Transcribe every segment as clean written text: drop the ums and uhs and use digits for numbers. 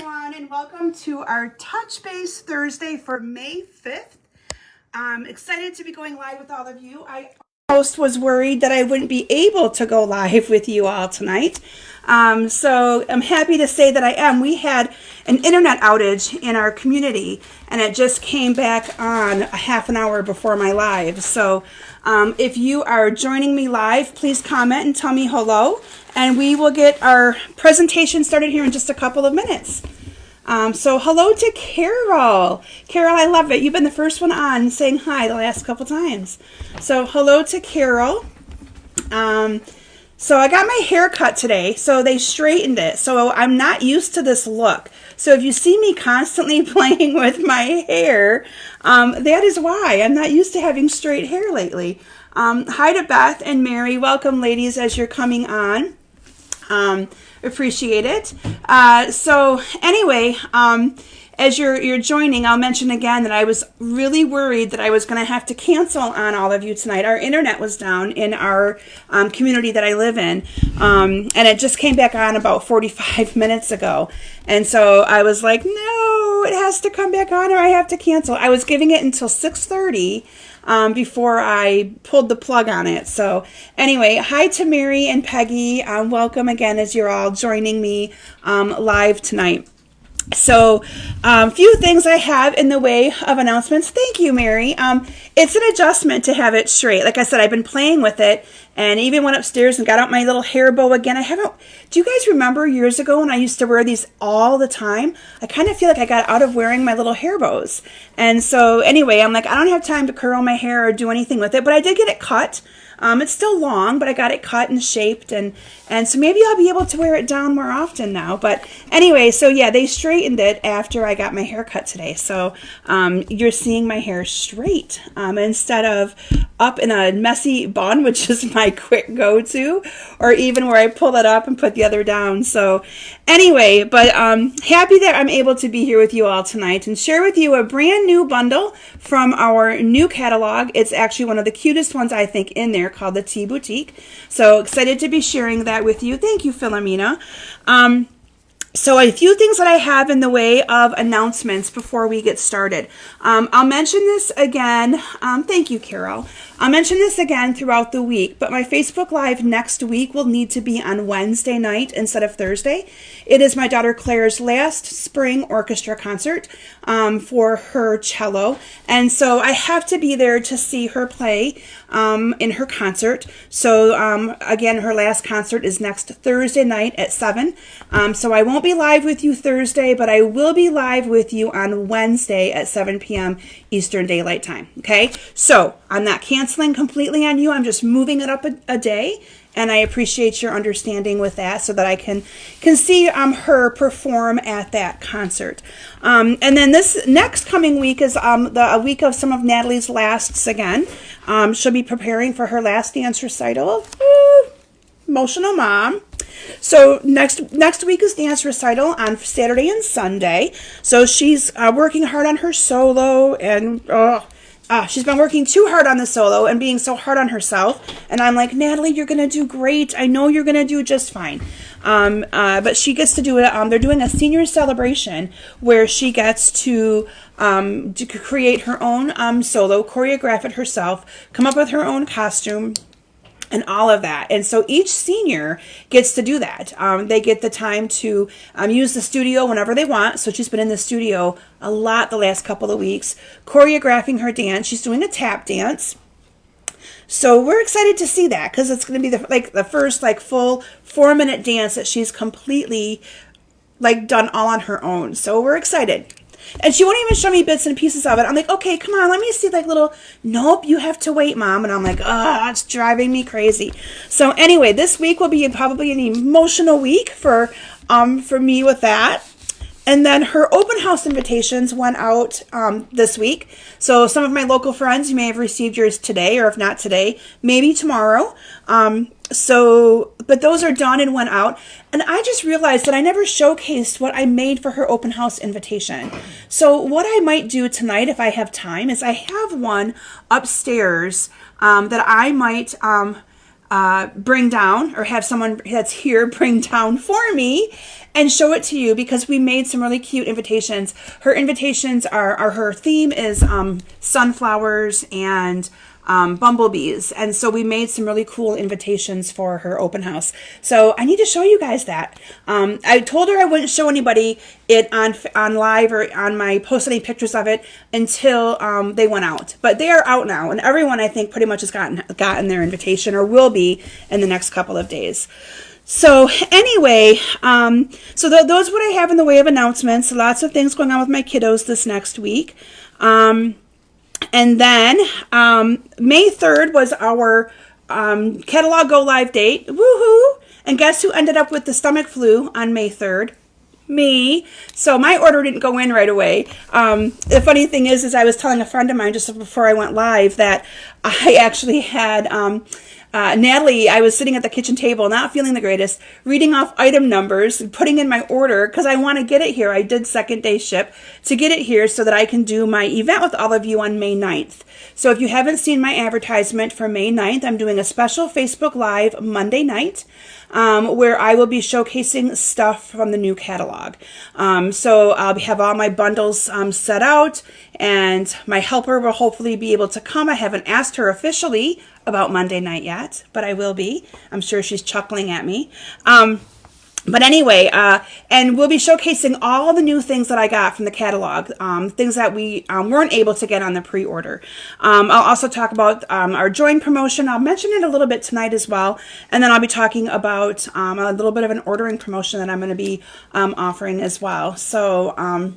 everyone, and welcome to our Touch Base Thursday for May 5th. I'm excited to be going live with all of you. I almost was worried that I wouldn't be able to go live with you all tonight. So I'm happy to say that I am. We had an internet outage in our community, and it just came back on a half an hour before my live. So if you are joining me live, please comment and tell me hello, and we will get our presentation started here in just a couple of minutes. So hello to Carol. Carol, I love it. You've been the first one on saying hi the last couple times. So hello to Carol. So I got my hair cut today, so they straightened it. So I'm not used to this look. So if you see me constantly playing with my hair, that is why. I'm not used to having straight hair lately. Hi to Beth and Mary. Welcome, ladies, as you're coming on. Appreciate it. So anyway, as you're joining, I'll mention again that I was really worried that I was going to have to cancel on all of you tonight. Our internet was down in our community that I live in, and it just came back on about 45 minutes ago. And so I was like, no, it has to come back on or I have to cancel. I was giving it until 6:30 before I pulled the plug on it. So anyway, hi to Mary and Peggy. Welcome again as you're all joining me live tonight. So a few things I have in the way of announcements. Thank you, Mary. It's an adjustment to have it straight. Like I said, I've been playing with it and even went upstairs and got out my little hair bow again. Do you guys remember years ago when I used to wear these all the time? I kind of feel like I got out of wearing my little hair bows. And so anyway, I'm like, I don't have time to curl my hair or do anything with it, but I did get it cut. It's still long, but I got it cut and shaped, and so maybe I'll be able to wear it down more often now. But anyway, so yeah, they straightened it after I got my hair cut today. So you're seeing my hair straight instead of up in a messy bun, which is my quick go-to, or even where I pull it up and put the other down. So anyway, but happy that I'm able to be here with you all tonight and share with you a brand new bundle from our new catalog. It's actually one of the cutest ones, I think, in there, called the Tea Boutique. So excited to be sharing that with you. Thank you, Philomena. So a few things that I have in the way of announcements before we get started. I'll mention this again. Thank you, Carol. I'll mention this again throughout the week, but my Facebook Live next week will need to be on Wednesday night instead of Thursday. It is my daughter Claire's last spring orchestra concert for her cello, and so I have to be there to see her play in her concert. So again, her last concert is next Thursday night at 7. So I won't be live with you Thursday, but I will be live with you on Wednesday at 7 p.m. Eastern Daylight Time. Okay, so I'm not canceling completely on you. I'm just moving it up a day, and I appreciate your understanding with that so that I can see her perform at that concert. And then this next coming week is a week of some of Natalie's lasts again. She'll be preparing for her last dance recital. Ooh, emotional mom. So next week is dance recital on Saturday and Sunday. So she's working hard on her solo, and she's been working too hard on the solo and being so hard on herself. And I'm like, Natalie, you're going to do great. I know you're going to do just fine. But she gets to do it. They're doing a senior celebration where she gets to create her own solo, choreograph it herself, come up with her own costume, and all of that. And so each senior gets to do that. They get the time to use the studio whenever they want. So she's been in the studio a lot the last couple of weeks, choreographing her dance. She's doing a tap dance. So we're excited to see that because it's going to be the first full 4-minute dance that she's completely done all on her own. So we're excited. And she won't even show me bits and pieces of it. I'm like, okay, come on, let me see nope, you have to wait, Mom. And I'm like, it's driving me crazy. So anyway, this week will be probably an emotional week for me with that. And then her open house invitations went out this week. So some of my local friends, you may have received yours today, or if not today, maybe tomorrow. But those are done and went out. And I just realized that I never showcased what I made for her open house invitation. So what I might do tonight, if I have time, is I have one upstairs that I might bring down, or have someone that's here bring down for me. and show it to you because we made some really cute invitations. Her invitations are her theme is sunflowers and bumblebees, and so we made some really cool invitations for her open house. So I need to show you guys that. I told her I wouldn't show anybody it on live or on my post any pictures of it until they went out, but they are out now, and everyone I think pretty much has gotten their invitation or will be in the next couple of days. So anyway, so those are what I have in the way of announcements. Lots of things going on with my kiddos this next week. And then May 3rd was our catalog go live date. Woohoo! And guess who ended up with the stomach flu on May 3rd? Me. So my order didn't go in right away. The funny thing is I was telling a friend of mine just before I went live that I actually had Natalie, I was sitting at the kitchen table, not feeling the greatest, reading off item numbers, putting in my order because I want to get it here. I did second day ship to get it here so that I can do my event with all of you on May 9th. So if you haven't seen my advertisement for May 9th, I'm doing a special Facebook Live Monday night where I will be showcasing stuff from the new catalog. So I'll have all my bundles set out, and my helper will hopefully be able to come. I haven't asked her officially about Monday night yet, but I will be. I'm sure she's chuckling at me. But anyway, and we'll be showcasing all the new things that I got from the catalog, things that we weren't able to get on the pre-order. I'll also talk about our join promotion. I'll mention it a little bit tonight as well. And then I'll be talking about a little bit of an ordering promotion that I'm going to be offering as well. So,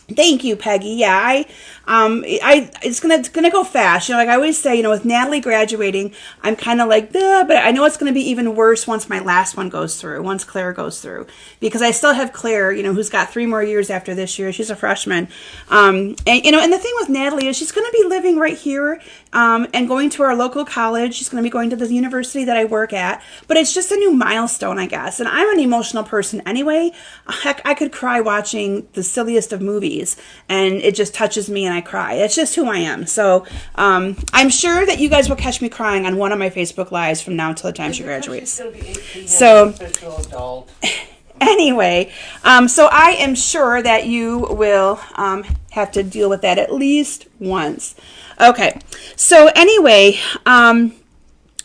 thank you, Peggy. Yeah, it's gonna go fast. You know, like I always say, you know, with Natalie graduating, I'm kind of like, duh, but I know it's gonna be even worse once my last one goes through, once Claire goes through, because I still have Claire, you know, who's got 3 more years after this year. She's a freshman, and you know, and the thing with Natalie is she's gonna be living right here, and going to our local college. She's gonna be going to the university that I work at, but it's just a new milestone, I guess. And I'm an emotional person anyway. Heck, I could cry watching the silliest of movies, and it just touches me and I cry. It's just who I am. So I'm sure that you guys will catch me crying on one of my Facebook Lives from now until the time she graduates. So anyway, so I am sure that you will have to deal with that at least once. Okay, so anyway,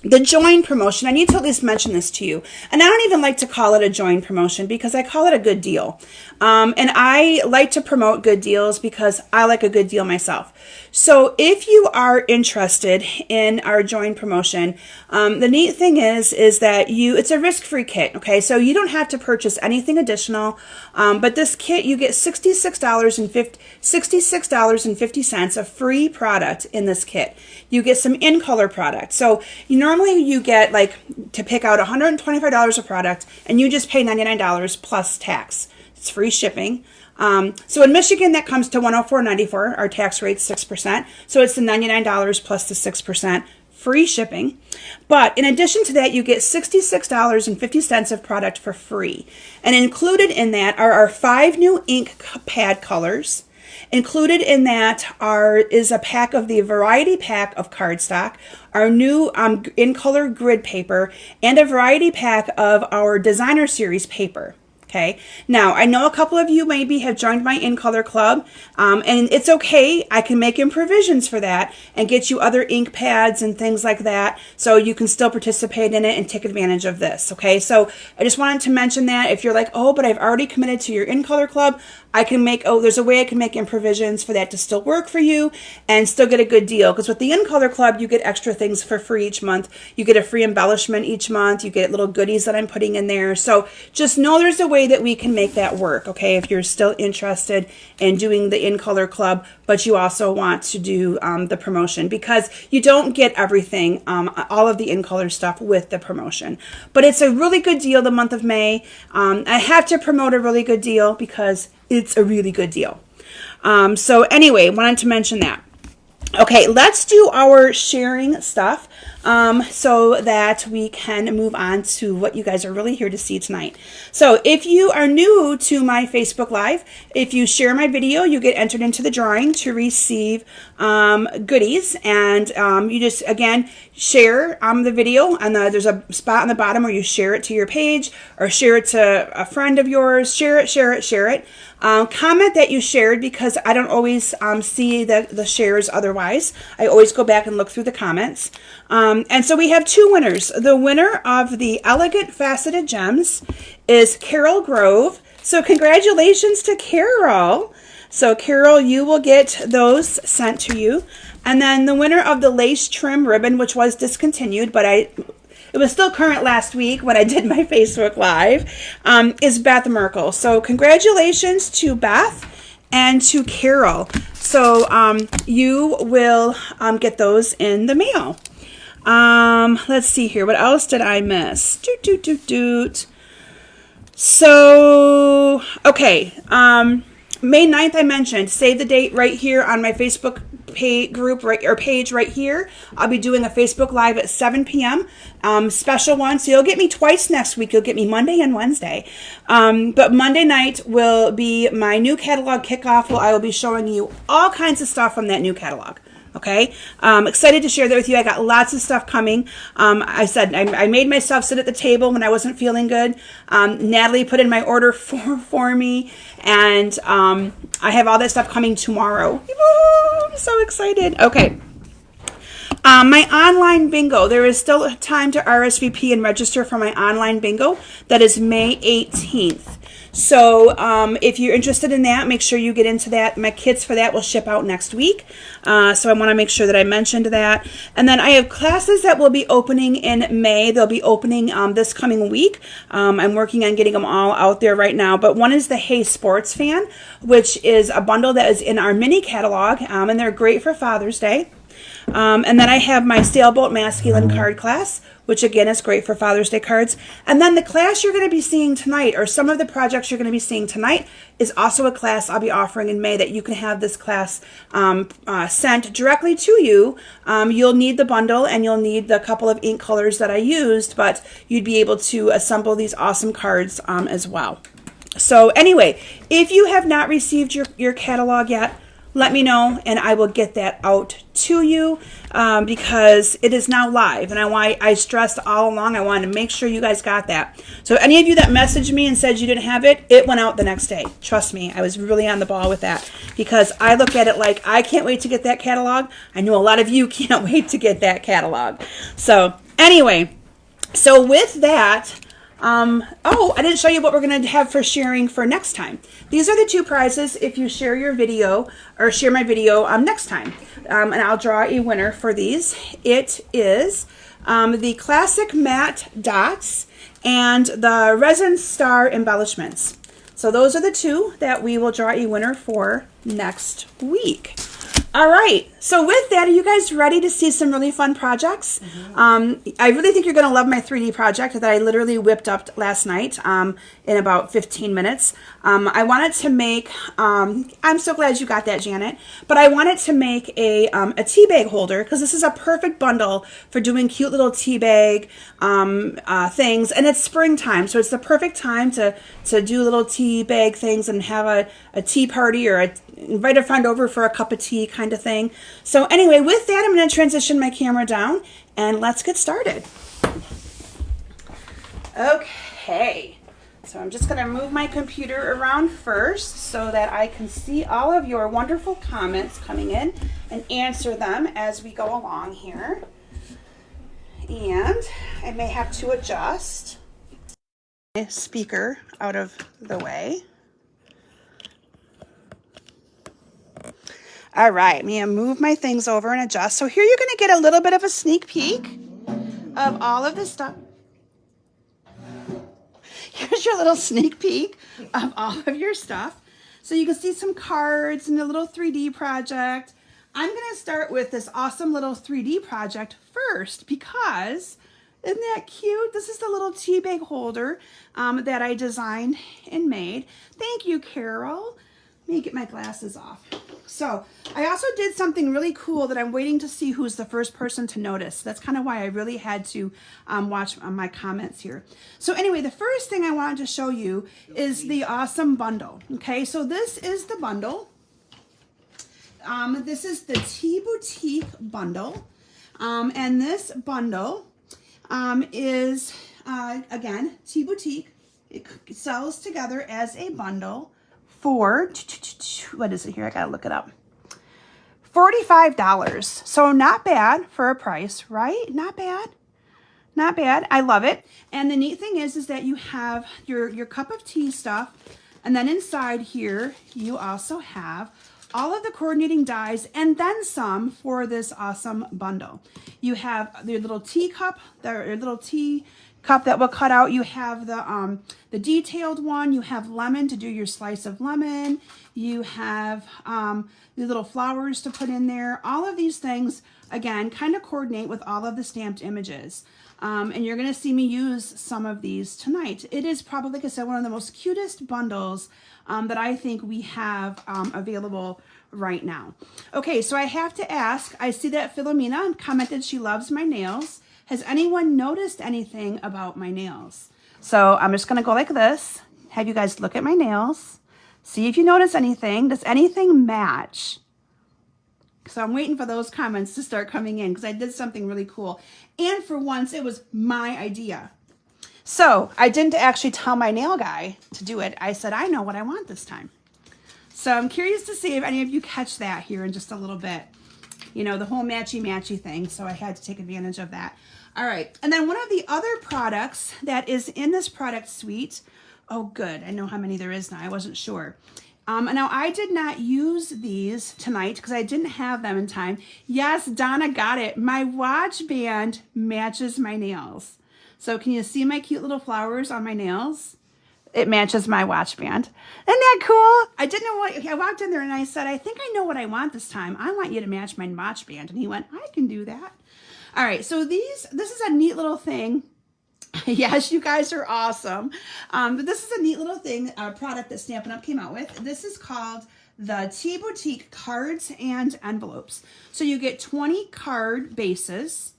the join promotion, I need to at least mention this to you. And I don't even like to call it a join promotion because I call it a good deal. And I like to promote good deals because I like a good deal myself. So if you are interested in our join promotion, the neat thing is that it's a risk-free kit. Okay, so you don't have to purchase anything additional. But this kit, you get $66.50 of free product in this kit. You get some in-color product. So normally you get like to pick out $125 of product, and you just pay $99 plus tax. It's free shipping. So in Michigan, that comes to $104.94. Our tax rate's 6%. So it's the $99 plus the 6% free shipping. But in addition to that, you get $66.50 of product for free. And included in that are our 5 new ink pad colors. Included in that is a pack of the variety pack of cardstock, our new in-color grid paper, and a variety pack of our designer series paper. Okay. Now, I know a couple of you maybe have joined my in-color club, and it's okay. I can make provisions for that and get you other ink pads and things like that, so you can still participate in it and take advantage of this. Okay. So I just wanted to mention that if you're like, oh, but I've already committed to your in-color club, there's a way I can make provisions for that to still work for you and still get a good deal. Because with the in-color club, you get extra things for free each month. You get a free embellishment each month. You get little goodies that I'm putting in there. So just know there's a way that we can make that work, okay, if you're still interested in doing the in-color club, but you also want to do the promotion, because you don't get everything, all of the in-color stuff with the promotion. But it's a really good deal the month of May. I have to promote a really good deal because it's a really good deal. So anyway, wanted to mention that. Okay, let's do our sharing stuff. so that we can move on to what you guys are really here to see tonight. So if you are new to my Facebook Live, if you share my video, you get entered into the drawing to receive goodies. And you just, again, share the video, and there's a spot on the bottom where you share it to your page or share it to a friend of yours. Share it, share it, share it. Comment that you shared, because I don't always see the shares otherwise. I always go back and look through the comments. And so we have two winners. The winner of the Elegant Faceted Gems is Carol Grove. So congratulations to Carol. So Carol, you will get those sent to you. And then the winner of the Lace Trim Ribbon, which was discontinued, but it was still current last week when I did my Facebook Live, is Beth Merkel. So congratulations to Beth and to Carol. So you will get those in the mail. Let's see here. What else did I miss? So, okay. May 9th, I mentioned, save the date right here on my Facebook page right here. I'll be doing a Facebook Live at 7 p.m. Special one. So you'll get me twice next week. You'll get me Monday and Wednesday. But Monday night will be my new catalog kickoff, where I will be showing you all kinds of stuff from that new catalog. Okay, excited to share that with you. I got lots of stuff coming. I said I made myself sit at the table when I wasn't feeling good. Natalie put in my order for me, and I have all that stuff coming tomorrow. Woo, I'm so excited. Okay. My online bingo, there is still time to RSVP and register for my online bingo. That is May 18th. So if you're interested in that, make sure you get into that. My kits for that will ship out next week. So I want to make sure that I mentioned that. And then I have classes that will be opening in May. They'll be opening this coming week. I'm working on getting them all out there right now. But one is the Hey Sports Fan, which is a bundle that is in our mini catalog. And they're great for Father's Day. And then I have my Sailboat Masculine card class, which again is great for Father's Day cards. And then the class you're going to be seeing tonight, or some of the projects you're going to be seeing tonight, is also a class I'll be offering in May that you can have this class sent directly to you. You'll need the bundle, and you'll need the couple of ink colors that I used, but you'd be able to assemble these awesome cards as well. So anyway, if you have not received your catalog yet, let me know, and I will get that out to you because it is now live. And I stressed all along, I wanted to make sure you guys got that. So any of you that messaged me and said you didn't have it, it went out the next day. Trust me, I was really on the ball with that, because I look at it like I can't wait to get that catalog. I know a lot of you can't wait to get that catalog. So anyway, so with that, oh, I didn't show you what we're going to have for sharing for next time. These are the two prizes if you share your video or share my video next time. And I'll draw a winner for these. It is the Classic Matte Dots and the Resin Star Embellishments. So those are the two that we will draw a winner for next week. All right, so with that, are you guys ready to see some really fun projects? Mm-hmm. I really think you're going to love my 3D project that I literally whipped up last night in about 15 minutes. I wanted to make, I'm so glad you got that, Janet, but I wanted to make a tea bag holder, because this is a perfect bundle for doing cute little tea bag things, and it's springtime, so it's the perfect time to do little tea bag things and have a tea party, or invite a friend over for a cup of tea kind of thing. So anyway, with that, I'm going to transition my camera down and let's get started. Okay, so I'm just going to move my computer around first so that I can see all of your wonderful comments coming in and answer them as we go along here. And I may have to adjust my speaker out of the way. All right, I'm gonna move my things over and adjust. So here you're gonna get a little bit of a sneak peek of all of this stuff. Here's your little sneak peek of all of your stuff. So you can see some cards and a little 3D project. I'm gonna start with this awesome little 3D project first, because isn't that cute? This is the little tea bag holder that I designed and made. Thank you, Carol. Let me get my glasses off. So I also did something really cool that I'm waiting to see who's the first person to notice. That's kind of why I really had to watch my comments here. So anyway, the first thing I wanted to show you is the awesome bundle. Okay, so this is the bundle. This is the Tea Boutique bundle. And this bundle is, again, Tea Boutique. It sells together as a bundle for, what is it here? I gotta look it up. $45. So not bad for a price, right? Not bad. Not bad. I love it. And the neat thing is that you have your cup of tea stuff. And then inside here, you also have all of the coordinating dies and then some for this awesome bundle. You have your little teacup, your little tea cup that will cut out. You have the detailed one. You have lemon to do your slice of lemon. You have the little flowers to put in there. All of these things, again, kind of coordinate with all of the stamped images. And you're going to see me use some of these tonight. It is probably, like I said, one of the most cutest bundles that I think we have available right now. Okay, so I have to ask, I see that Philomena commented she loves my nails. Has anyone noticed anything about my nails? So I'm just going to go like this. Have you guys look at my nails. See if you notice anything. Does anything match? So I'm waiting for those comments to start coming in because I did something really cool. And for once, it was my idea. So I didn't actually tell my nail guy to do it. I said, I know what I want this time. So I'm curious to see if any of you catch that here in just a little bit. You know, the whole matchy-matchy thing. So I had to take advantage of that. All right. And then one of the other products that is in this product suite. Oh, good. I know how many there is now. I wasn't sure. Now, I did not use these tonight because I didn't have them in time. Yes, Donna got it. My watch band matches my nails. So can you see my cute little flowers on my nails? It matches my watch band. Isn't that cool? I didn't know what, I walked in there and I said, I think I know what I want this time. I want you to match my watch band. And he went, I can do that. All right, so this is a neat little thing. Yes, you guys are awesome. But this is a neat little thing, product that Stampin' Up! Came out with. This is called the Tea Boutique Cards and Envelopes. So you get 20 card bases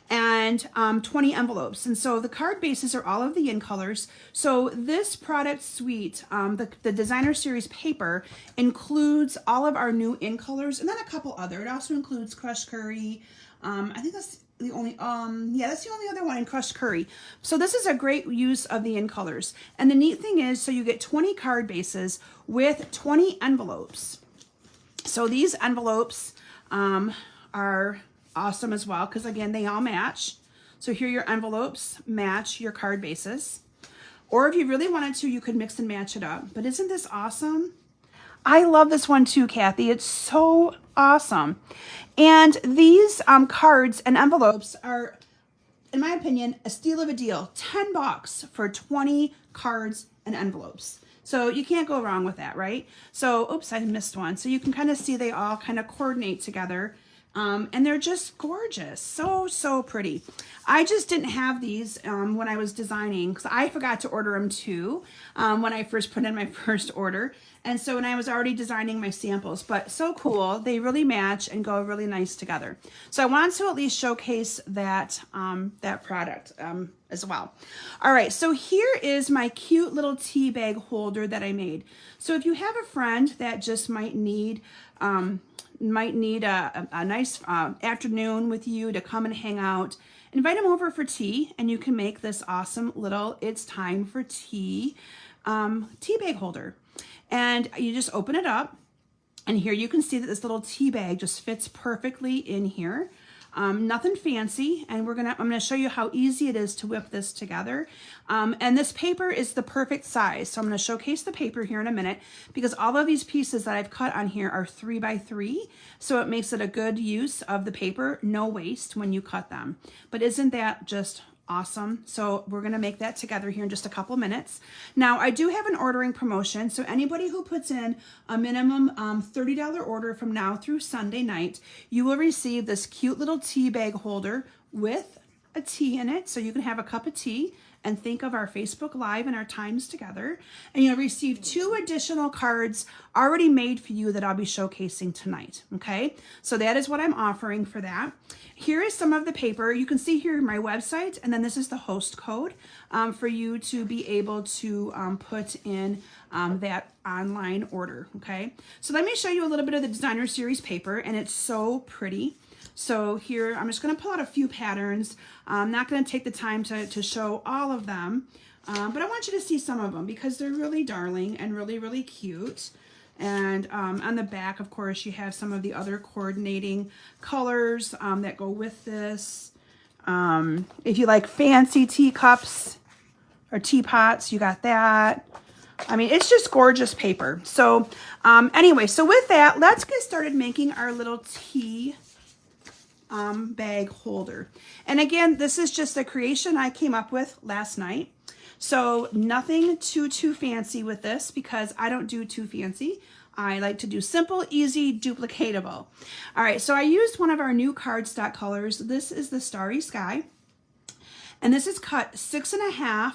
and 20 envelopes. And so the card bases are all of the in colors. So this product suite, the designer series paper, includes all of our new in colors and then a couple other. It also includes crushed curry. I think that's the only, that's the only other one in crushed curry. So this is a great use of the in colors. And the neat thing is, so you get 20 card bases with 20 envelopes. So these envelopes are awesome as well, because again, they all match. So here your envelopes match your card bases. Or if you really wanted to, you could mix and match it up. But isn't this awesome? I love this one too, Kathy. It's so awesome. And these cards and envelopes are, in my opinion, a steal of a deal. $10 for 20 cards and envelopes. So you can't go wrong with that, right? So, oops, I missed one. So you can kind of see they all kind of coordinate together. And they're just gorgeous. So, so pretty. I just didn't have these when I was designing because I forgot to order them too when I first put in my first order. And so when I was already designing my samples, but so cool. They really match and go really nice together. So I wanted to at least showcase that, that product as well. All right, so here is my cute little tea bag holder that I made. So if you have a friend that just might need a nice afternoon with you to come and hang out, invite them over for tea and you can make this awesome little It's Time for Tea tea bag holder. And you just open it up and here you can see that this little tea bag just fits perfectly in here. Nothing fancy, and I'm gonna show you how easy it is to whip this together. And this paper is the perfect size. So I'm gonna showcase the paper here in a minute because all of these pieces that I've cut on here are 3x3. So it makes it a good use of the paper, no waste when you cut them. But isn't that just awesome? So we're gonna make that together here in just a couple minutes. Now I do have an ordering promotion. So anybody who puts in a minimum $30 order from now through Sunday night, you will receive this cute little tea bag holder with a tea in it. So you can have a cup of tea and think of our Facebook Live and our times together. And you'll receive 2 additional cards already made for you that I'll be showcasing tonight. Okay, so that is what I'm offering for that. Here is some of the paper. You can see here my website, and then this is the host code for you to be able to put in that online order. Okay, so let me show you a little bit of the designer series paper, and it's so pretty. So here, I'm just going to pull out a few patterns. I'm not going to take the time to show all of them, but I want you to see some of them because they're really darling and really, really cute. And on the back, of course, you have some of the other coordinating colors that go with this. If you like fancy teacups or teapots, you got that. I mean, it's just gorgeous paper. So anyway, so with that, let's get started making our little tea bag holder. And again, this is just a creation I came up with last night. So nothing too fancy with this because I don't do too fancy. I like to do simple, easy, duplicatable. All right, so I used one of our new cardstock colors. This is the Starry Sky. And this is cut 6.5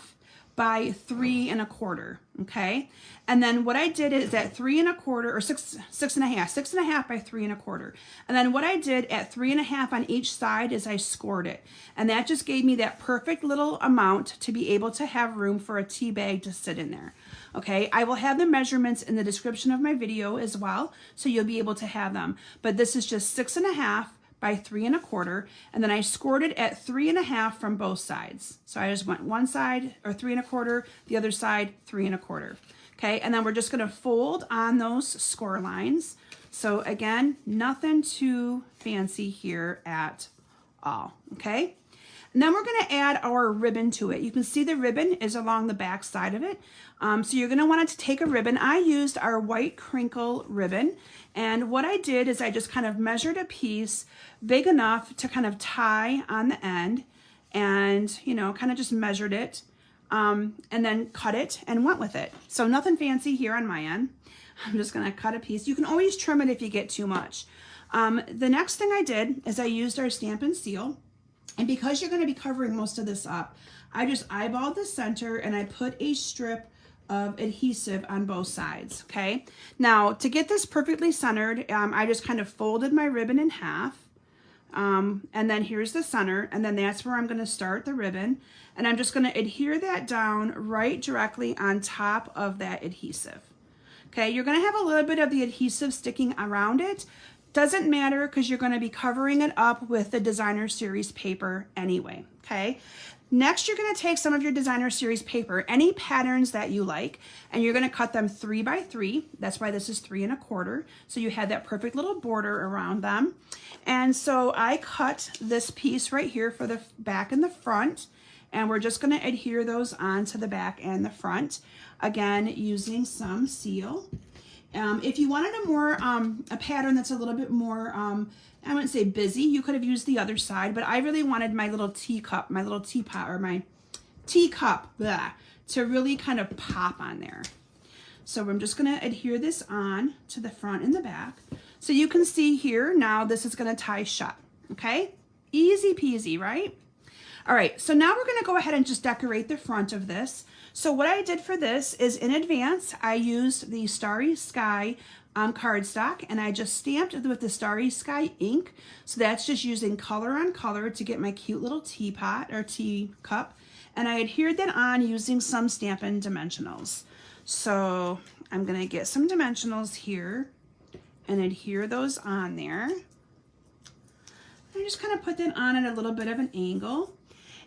by 3 1/4, okay? And then what I did is at 3 1/4, or 6.5 by 3 1/4. And then what I did at 3 1/2 on each side is I scored it. And that just gave me that perfect little amount to be able to have room for a tea bag to sit in there. Okay, I will have the measurements in the description of my video as well, so you'll be able to have them. But this is just 6.5 by 3 1/4, and then I scored it at 3 1/2 from both sides. So I just went one side, or 3 1/4, the other side 3 1/4. Okay, and then we're just going to fold on those score lines. So again, nothing too fancy here at all. Okay, and then we're going to add our ribbon to it. You can see the ribbon is along the back side of it. So you're going to want to take a ribbon. I used our white crinkle ribbon, and what I did is I just kind of measured a piece big enough to kind of tie on the end, and you know, kind of just measured it, and then cut it and went with it. So nothing fancy here on my end. I'm just going to cut a piece. You can always trim it if you get too much. The next thing I did is I used our Stampin' seal, and because you're going to be covering most of this up, I just eyeballed the center and I put a strip of adhesive on both sides. Okay, now to get this perfectly centered, I just kind of folded my ribbon in half, and then here's the center, and then that's where I'm going to start the ribbon, and I'm just going to adhere that down right directly on top of that adhesive. Okay, you're going to have a little bit of the adhesive sticking around it. Doesn't matter because you're going to be covering it up with the designer series paper anyway. Okay, next you're going to take some of your designer series paper, any patterns that you like, and you're going to cut them 3 by 3. That's why this is 3 1/4. So you had that perfect little border around them. And so I cut this piece right here for the back and the front, and we're just going to adhere those onto the back and the front, again using some seal. If you wanted a pattern that's a little bit more, I wouldn't say busy, you could have used the other side, but I really wanted my little teacup, my little teapot, or my teacup, to really kind of pop on there. So I'm just going to adhere this on to the front and the back. So you can see here, now this is going to tie shut. Okay, easy peasy, right? All right, so now we're going to go ahead and just decorate the front of this. So what I did for this is in advance, I used the Starry Sky cardstock, and I just stamped with the Starry Sky ink. So that's just using color on color to get my cute little teapot or teacup. And I adhered that on using some Stampin' dimensionals. So I'm going to get some dimensionals here and adhere those on there. I just kind of put that on at a little bit of an angle.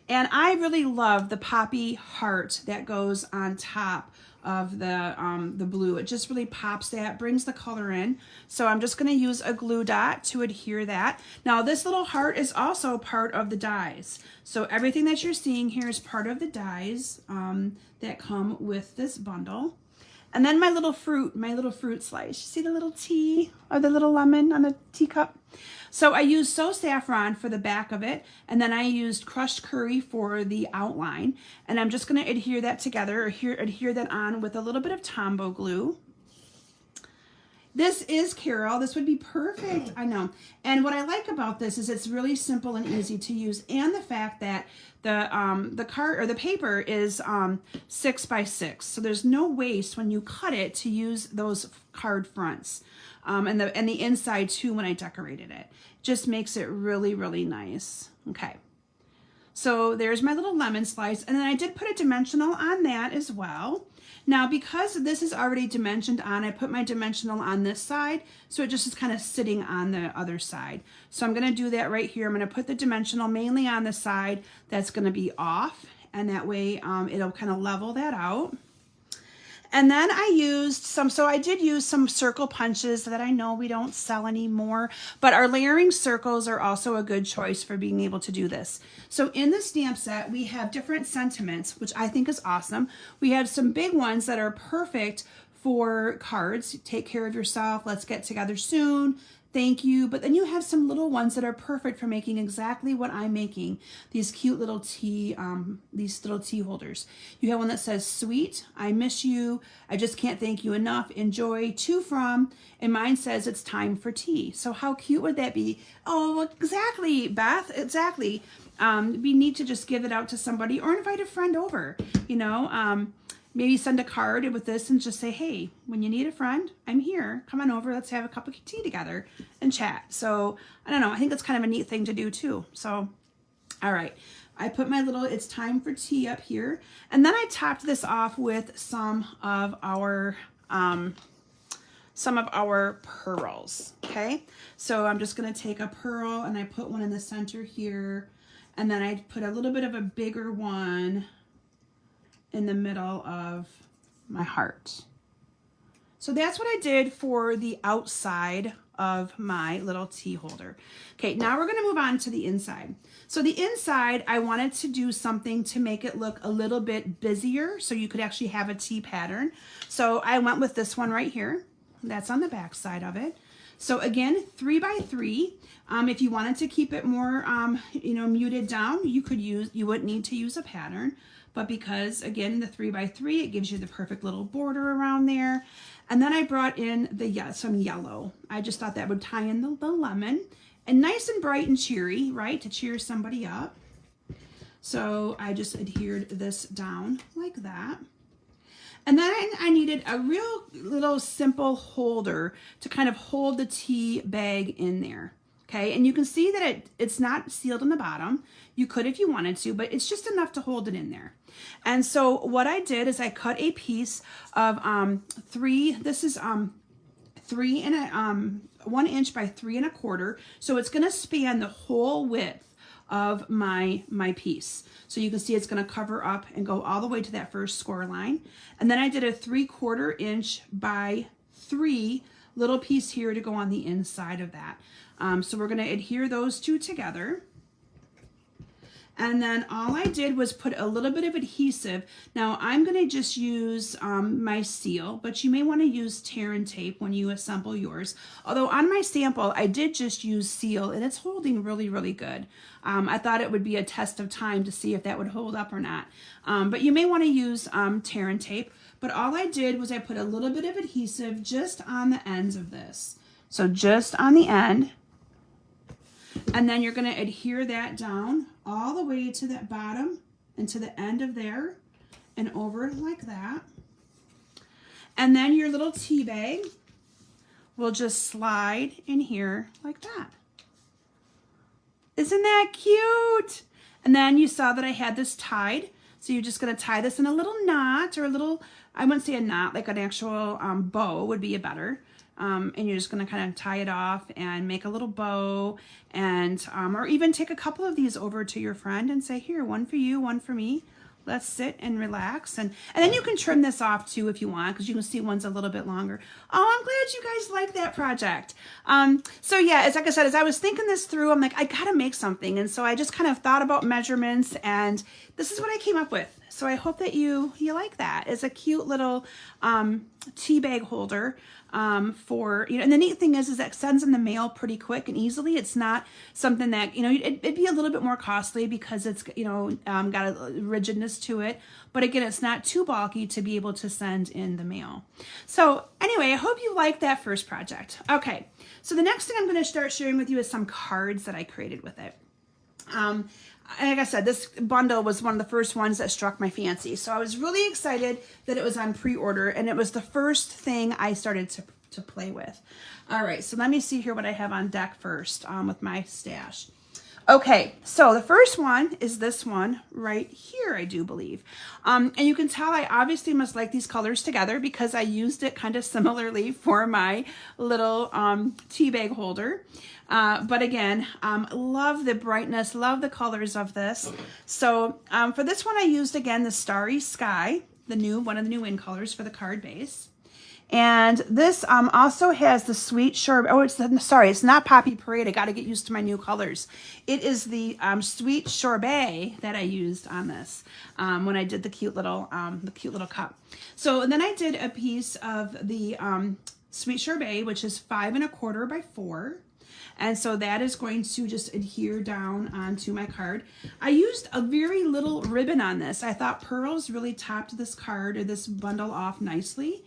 And I really love the poppy heart that goes on top of the blue. It just really pops that, brings the color in. So I'm just going to use a glue dot to adhere that. Now this little heart is also part of the dies. So everything that you're seeing here is part of the dies that come with this bundle. And then my little fruit slice. You see the little tea or the little lemon on the teacup? So I used So Saffron for the back of it, and then I used crushed curry for the outline. And I'm just going to adhere that together, or adhere that on with a little bit of Tombow glue. This is Carol. This would be perfect. I know. And what I like about this is it's really simple and easy to use, and the fact that the card or the paper is 6 by 6, so there's no waste when you cut it to use those card fronts, and the inside too when I decorated it. Just makes it really, really nice. Okay. So there's my little lemon slice, and then I did put a dimensional on that as well. Now, because this is already dimensioned on, I put my dimensional on this side, so it just is kind of sitting on the other side. So I'm going to do that right here. I'm going to put the dimensional mainly on the side that's going to be off, and that way it'll kind of level that out. And then I used so I did use some circle punches that I know we don't sell anymore, but our layering circles are also a good choice for being able to do this. So in the stamp set, we have different sentiments, which I think is awesome. We have some big ones that are perfect for cards. Take care of yourself. Let's get together soon. Thank you. But then you have some little ones that are perfect for making exactly what I'm making. These cute little tea holders. You have one that says, sweet, I miss you, I just can't thank you enough, enjoy, to, from, and mine says it's time for tea. So how cute would that be? Oh, exactly, Beth, exactly. It'd be neat to just give it out to somebody or invite a friend over, you know. Maybe send a card with this and just say, hey, when you need a friend, I'm here. Come on over. Let's have a cup of tea together and chat. So I don't know. I think that's kind of a neat thing to do too. So, all right. I put my little, it's time for tea up here. And then I topped this off with some of our pearls. Okay. So I'm just going to take a pearl and I put one in the center here. And then I put a little bit of a bigger one in the middle of my heart. So that's what I did for the outside of my little tea holder. Okay, now we're gonna move on to the inside. So the inside, I wanted to do something to make it look a little bit busier so you could actually have a tea pattern. So I went with this one right here. That's on the back side of it. So again, 3 by 3. If you wanted to keep it more, muted down, you wouldn't need to use a pattern. But because, again, the 3 by 3, it gives you the perfect little border around there. And then I brought in some yellow. I just thought that would tie in the lemon. And nice and bright and cheery, right, to cheer somebody up. So I just adhered this down like that. And then I needed a real little simple holder to kind of hold the tea bag in there. Okay, and you can see that it's not sealed on the bottom. You could if you wanted to, but it's just enough to hold it in there. And so what I did is I cut a piece of 3. This is 1 inch by 3 1/4. So it's going to span the whole width of my piece. So you can see it's going to cover up and go all the way to that first score line. And then I did a 3/4 inch by 3 little piece here to go on the inside of that. So we're going to adhere those two together. And then all I did was put a little bit of adhesive. Now I'm going to just use my seal, but you may want to use tear and tape when you assemble yours. Although on my sample, I did just use seal and it's holding really, really good. I thought it would be a test of time to see if that would hold up or not. But you may want to use tear and tape. But all I did was I put a little bit of adhesive just on the ends of this. So just on the end. And then you're going to adhere that down all the way to that bottom and to the end of there and over like that. And then your little tea bag will just slide in here like that. Isn't that cute? And then you saw that I had this tied. So you're just going to tie this in a little knot or a little, I wouldn't say a knot, like an actual bow would be a better. And you're just going to kind of tie it off and make a little bow and, or even take a couple of these over to your friend and say, here, one for you, one for me. Let's sit and relax. And then you can trim this off too if you want, because you can see one's a little bit longer. Oh, I'm glad you guys like that project. So yeah, like I said, as I was thinking this through, I'm like, I gotta make something. And so I just kind of thought about measurements and this is what I came up with. So I hope that you like that. It's a cute little tea bag holder for, and the neat thing is that it sends in the mail pretty quick and easily. It's not something that, it'd be a little bit more costly because it's, got a rigidness to it. But again, it's not too bulky to be able to send in the mail. So anyway, I hope you like that first project. Okay, so the next thing I'm going to start sharing with you is some cards that I created with it. Like I said, this bundle was one of the first ones that struck my fancy. So I was really excited that it was on pre-order, and it was the first thing I started to play with. All right, so let me see here what I have on deck first with my stash. Okay, so the first one is this one right here, I do believe. And you can tell I obviously must like these colors together because I used it kind of similarly for my little tea bag holder. But again, love the brightness, love the colors of this. So for this one, I used, again, the Starry Sky, one of the new in colors for the card base. And this also has the Sweet Sorbet. Oh, it's not Poppy Parade. I got to get used to my new colors. It is the Sweet Sorbet that I used on this when I did the cute little cup. So then I did a piece of the Sweet Sorbet, which is 5 1/4 by 4. And so that is going to just adhere down onto my card. I used a very little ribbon on this. I thought pearls really topped this card or this bundle off nicely.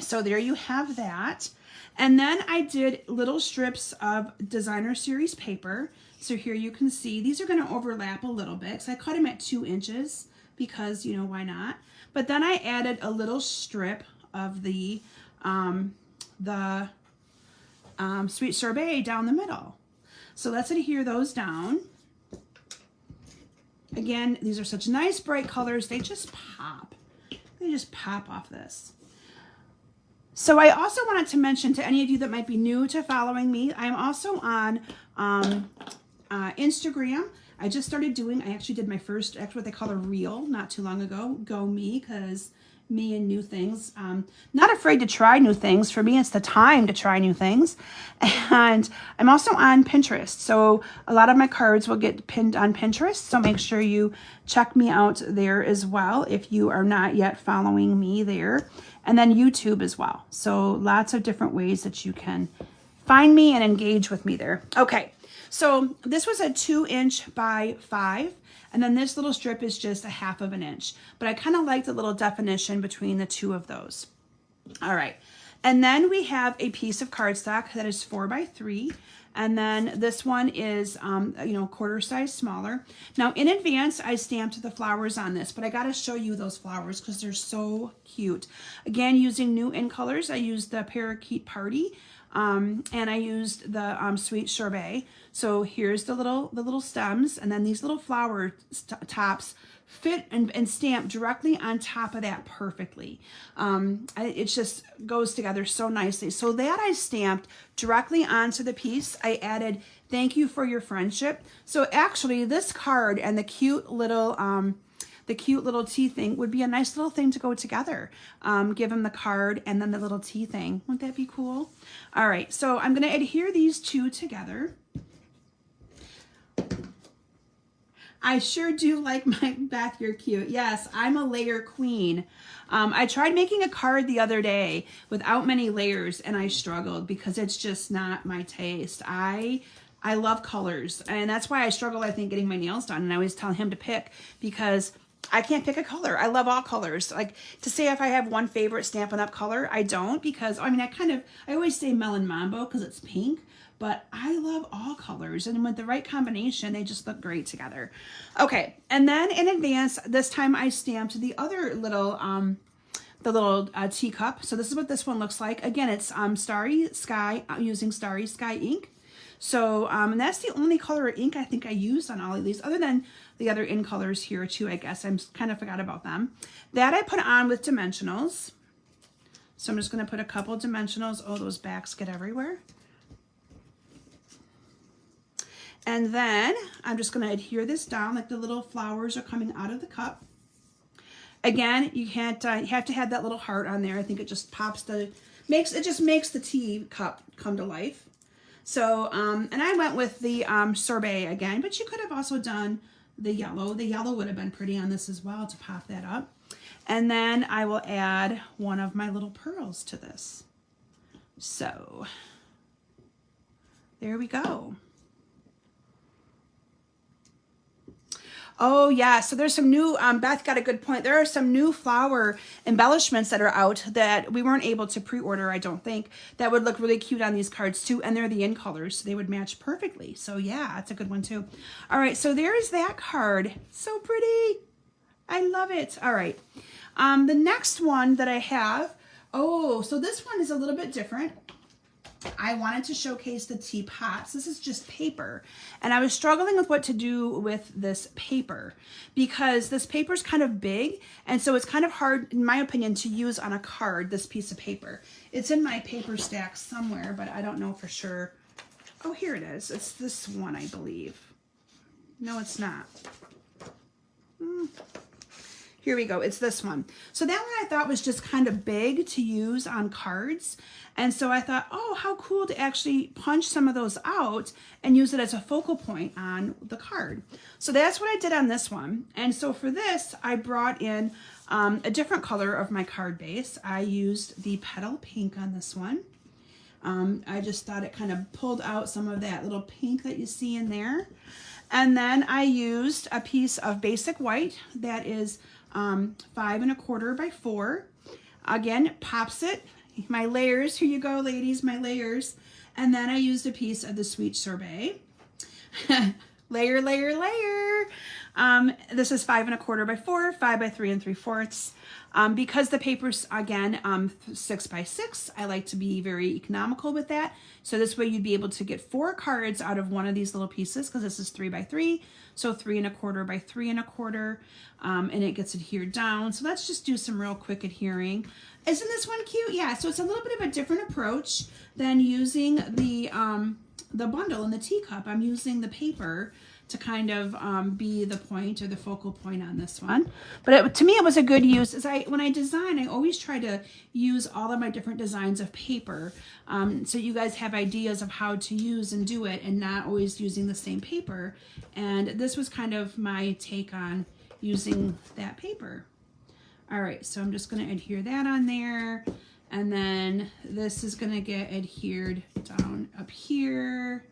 So there you have that. And then I did little strips of designer series paper. So here you can see, these are going to overlap a little bit. So I cut them at 2 inches because, why not? But then I added a little strip of the Sweet Sorbet down the middle. So let's adhere those down. Again, these are such nice bright colors. They just pop. They just pop off this. So I also wanted to mention to any of you that might be new to following me, I'm also on Instagram. I just started I actually did my first, what they call a reel not too long ago. Go me, because me and new things. Not afraid to try new things. For me, it's the time to try new things. And I'm also on Pinterest. So a lot of my cards will get pinned on Pinterest. So make sure you check me out there as well if you are not yet following me there. And then YouTube as well. So lots of different ways that you can find me and engage with me there. Okay, so this was a 2 inch by 5. And then this little strip is just a 1/2 inch. But I kind of like the little definition between the two of those. All right. And then we have a piece of cardstock that is 4 by 3. And then this one is, 1/4 size smaller. Now, in advance, I stamped the flowers on this, but I got to show you those flowers because they're so cute. Again, using new in colors, I used the Parakeet Party, and I used the Sweet Sorbet. So here's the little stems, and then these little flower tops fit and stamp directly on top of that perfectly. It just goes together so nicely. So that I stamped directly onto the piece. I added "Thank you for your friendship." So actually, this card and the cute little tea thing would be a nice little thing to go together. Give them the card and then the little tea thing. Wouldn't that be cool? All right, so I'm going to adhere these two together. I sure do like my Beth, you're cute. Yes, I'm a layer queen. I tried making a card the other day without many layers and I struggled because it's just not my taste. I love colors, and that's why I struggle, I think, getting my nails done. And I always tell him to pick because I can't pick a color. I love all colors. Like, to say if I have one favorite Stampin' Up! Color, I don't, because I always say Melon Mambo because it's pink. But I love all colors, and with the right combination, they just look great together. Okay, and then in advance, this time I stamped the other little, teacup. So this is what this one looks like. Again, it's Starry Sky, using Starry Sky ink. So, and that's the only color of ink I think I used on all of these, other than the other in colors here too, I guess. I kind of forgot about them. That I put on with dimensionals. So I'm just going to put a couple dimensionals. Oh, those backs get everywhere. And then I'm just going to adhere this down like the little flowers are coming out of the cup. Again, you can't, you have to have that little heart on there. I think it just pops it just makes the tea cup come to life. So, and I went with the sorbet again, but you could have also done the yellow. The yellow would have been pretty on this as well to pop that up. And then I will add one of my little pearls to this. So there we go. Oh yeah, so there's some new, Beth got a good point. There are some new flower embellishments that are out that we weren't able to pre-order, I don't think, that would look really cute on these cards too. And they're the in colors, so they would match perfectly. So yeah, that's a good one too. All right, so there's that card. So pretty. I love it. All right. The next one that I have, oh, so this one is a little bit different. I wanted to showcase the teapots. This is just paper. And I was struggling with what to do with this paper because this paper is kind of big. And so it's kind of hard, in my opinion, to use on a card, this piece of paper. It's in my paper stack somewhere, but I don't know for sure. Oh, here it is. It's this one, I believe. No, it's not. Here we go. It's this one. So that one I thought was just kind of big to use on cards. And so I thought, oh, how cool to actually punch some of those out and use it as a focal point on the card. So that's what I did on this one. And so for this, I brought in a different color of my card base. I used the petal pink on this one. I just thought it kind of pulled out some of that little pink that you see in there. And then I used a piece of basic white that is 5 1/4 by 4. Again, pops it. My layers, here you go, ladies, my layers. And then I used a piece of the Sweet Sorbet. Layer, layer, layer. This is 5 1/4 by 4, 5 by 3 3/4. Because the paper's, again, 6 by 6, I like to be very economical with that. So this way you'd be able to get 4 cards out of one of these little pieces because this is 3 by 3. So 3 1/4 by 3 1/4. And it gets adhered down. So let's just do some real quick adhering. Isn't this one cute? Yeah, so it's a little bit of a different approach than using the bundle and the teacup. I'm using the paper to kind of be the point or the focal point on this one. But to me, it was a good use. When I design, I always try to use all of my different designs of paper so you guys have ideas of how to use and do it and not always using the same paper. And this was kind of my take on using that paper. All right, so I'm just going to adhere that on there. And then this is going to get adhered down up here.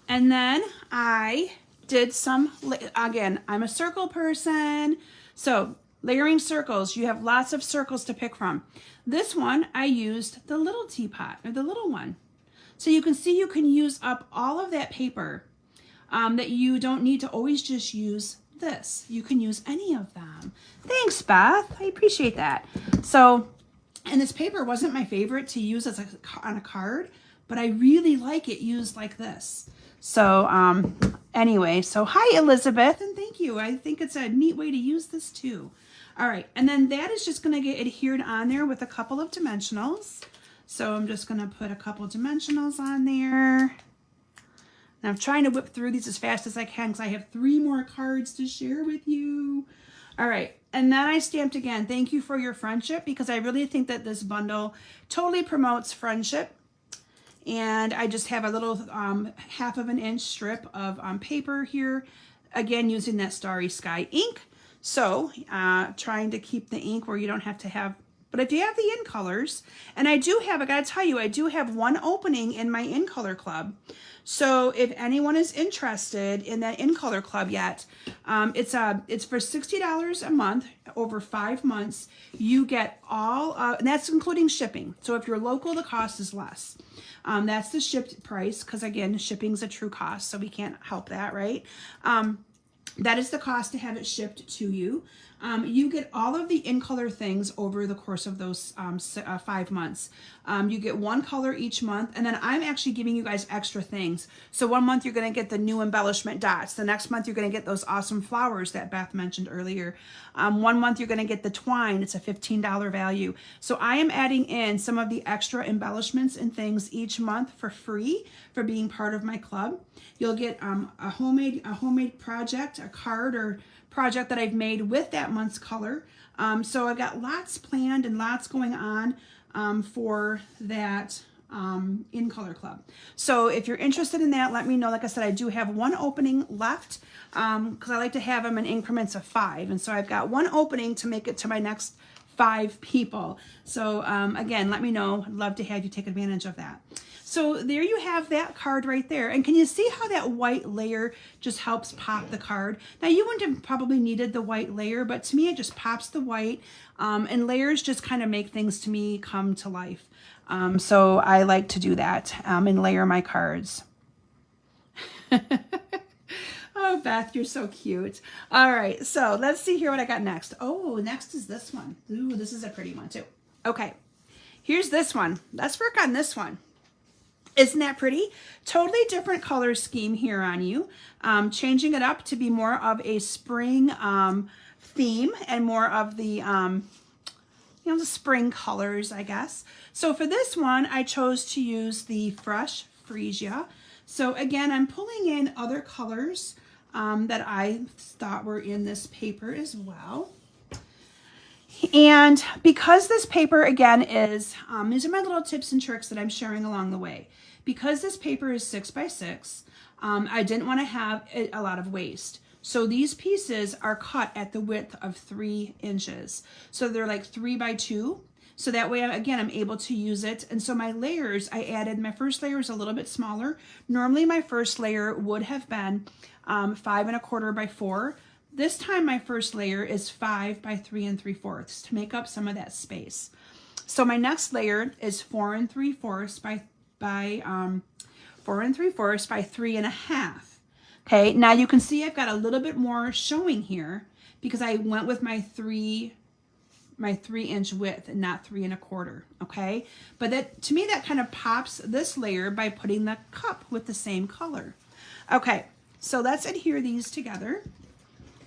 And then I did some, again, I'm a circle person. So layering circles, you have lots of circles to pick from. This one, I used the little teapot, or the little one. So you can see you can use up all of that paper that you don't need to always just use this. You can use any of them. Thanks, Beth. I appreciate that. So, and this paper wasn't my favorite to use as on a card, but I really like it used like this. So, anyway, so hi, Elizabeth, and thank you. I think it's a neat way to use this too. All right, and then that is just going to get adhered on there with a couple of dimensionals. So I'm just going to put a couple of dimensionals on there. And I'm trying to whip through these as fast as I can because I have 3 more cards to share with you. All right, and then I stamped again, thank you for your friendship, because I really think that this bundle totally promotes friendship. And I just have a little 1/2 inch strip of paper here, again using that Starry Sky ink. So trying to keep the ink where you don't have to have, but if you have the in colors, and I gotta tell you, I do have 1 opening in my in color club. So if anyone is interested in that in color club yet, it's for $60 a month over 5 months. You get all, and that's including shipping. So if you're local, the cost is less. That's the shipped price, because again, shipping's a true cost, so we can't help that, right? That is the cost to have it shipped to you. You get all of the in-color things over the course of those 5 months. You get 1 color each month, and then I'm actually giving you guys extra things. So 1 month you're going to get the new embellishment dots. The next month you're going to get those awesome flowers that Beth mentioned earlier. 1 month you're going to get the twine. It's a $15 value. So I am adding in some of the extra embellishments and things each month for free for being part of my club. You'll get a homemade project, a card or project that I've made with that month's color. So I've got lots planned and lots going on for that in Color Club. So if you're interested in that, let me know. Like I said, I do have one opening left because I like to have them in increments of 5. And so I've got one opening to make it to my next 5 people. So again, let me know. I'd love to have you take advantage of that. So there you have that card right there. And can you see how that white layer just helps pop the card? Now you wouldn't have probably needed the white layer, but to me it just pops the white, and layers just kind of make things to me come to life. So I like to do that and layer my cards. Oh, Beth, you're so cute. All right, so let's see here what I got next. Oh, next is this one. Ooh, this is a pretty one too. Okay, here's this one. Let's work on this one. Isn't that pretty? Totally different color scheme here on you. Changing it up to be more of a spring theme and more of the, the spring colors, I guess. So for this one, I chose to use the Fresh Freesia. So again, I'm pulling in other colors that I thought were in this paper as well. And because this paper, again, is, these are my little tips and tricks that I'm sharing along the way. Because this paper is 6 by 6, I didn't want to have a lot of waste. So these pieces are cut at the width of 3 inches. So they're like 3 by 2. So that way, again, I'm able to use it. And so my layers, I added, my first layer is a little bit smaller. Normally my first layer would have been 5 1/4 by 4. This time my first layer is 5 by 3 3/4 to make up some of that space. So my next layer is 4 3/4 by 4 3/4 by 3 1/2. Okay, now you can see I've got a little bit more showing here because I went with my 3-inch width and not 3 1/4. Okay, but that, to me, that kind of pops this layer by putting the cup with the same color. Okay, so let's adhere these together.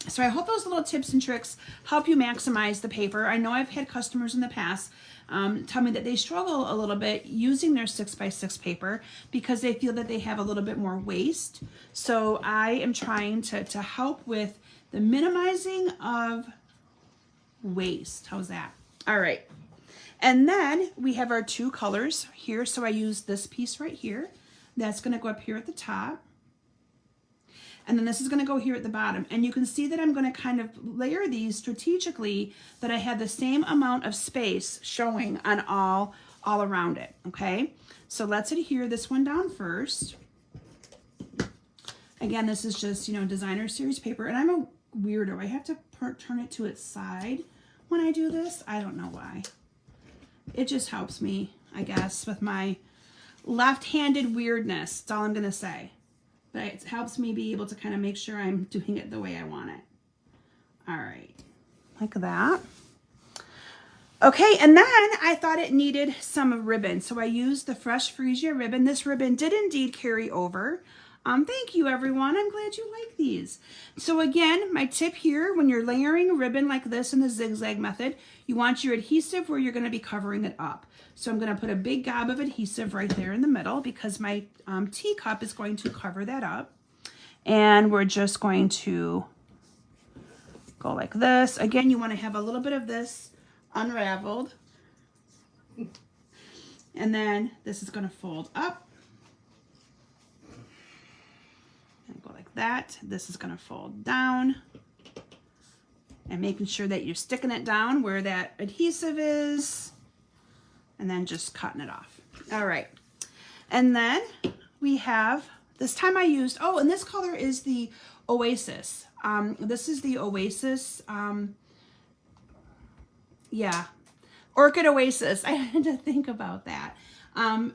So I hope those little tips and tricks help you maximize the paper. I know I've had customers in the past tell me that they struggle a little bit using their 6 by 6 paper because they feel that they have a little bit more waste. So I am trying to help with the minimizing of waste. How's that? All right. And then we have our 2 colors here. So I use this piece right here. That's going to go up here at the top. And then this is going to go here at the bottom. And you can see that I'm going to kind of layer these strategically that I have the same amount of space showing on all around it. Okay, so let's adhere this one down first. Again, this is just, designer series paper. And I'm a weirdo. I have to turn it to its side when I do this. I don't know why. It just helps me, I guess, with my left-handed weirdness. That's all I'm going to say. But it helps me be able to kind of make sure I'm doing it the way I want it. All right, like that. Okay, and then I thought it needed some ribbon. So I used the Fresh Freesia ribbon. This ribbon did indeed carry over. Thank you, everyone. I'm glad you like these. So again, my tip here, when you're layering ribbon like this in the zigzag method, you want your adhesive where you're going to be covering it up. So I'm going to put a big gob of adhesive right there in the middle because my teacup is going to cover that up. And we're just going to go like this. Again, you want to have a little bit of this unraveled. And then this is going to fold up. And go like that. This is going to fold down. And making sure that you're sticking it down where that adhesive is. And then just cutting it off. All right. And then we have, this time I used, oh, and this color is the Oasis. This is the Oasis, yeah, Orchid Oasis. I had to think about that.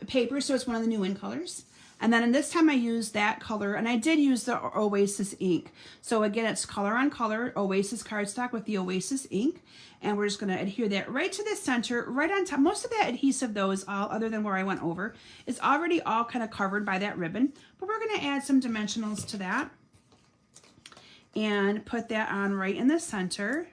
Paper, so it's one of the new in colors. And then in this time I used that color, and I did use the Oasis ink. So again, it's color on color, Oasis cardstock with the Oasis ink. And we're just going to adhere that right to the center, right on top. Most of that adhesive, though, is all, other than where I went over, is already all kind of covered by that ribbon. But we're going to add some dimensionals to that and put that on right in the center.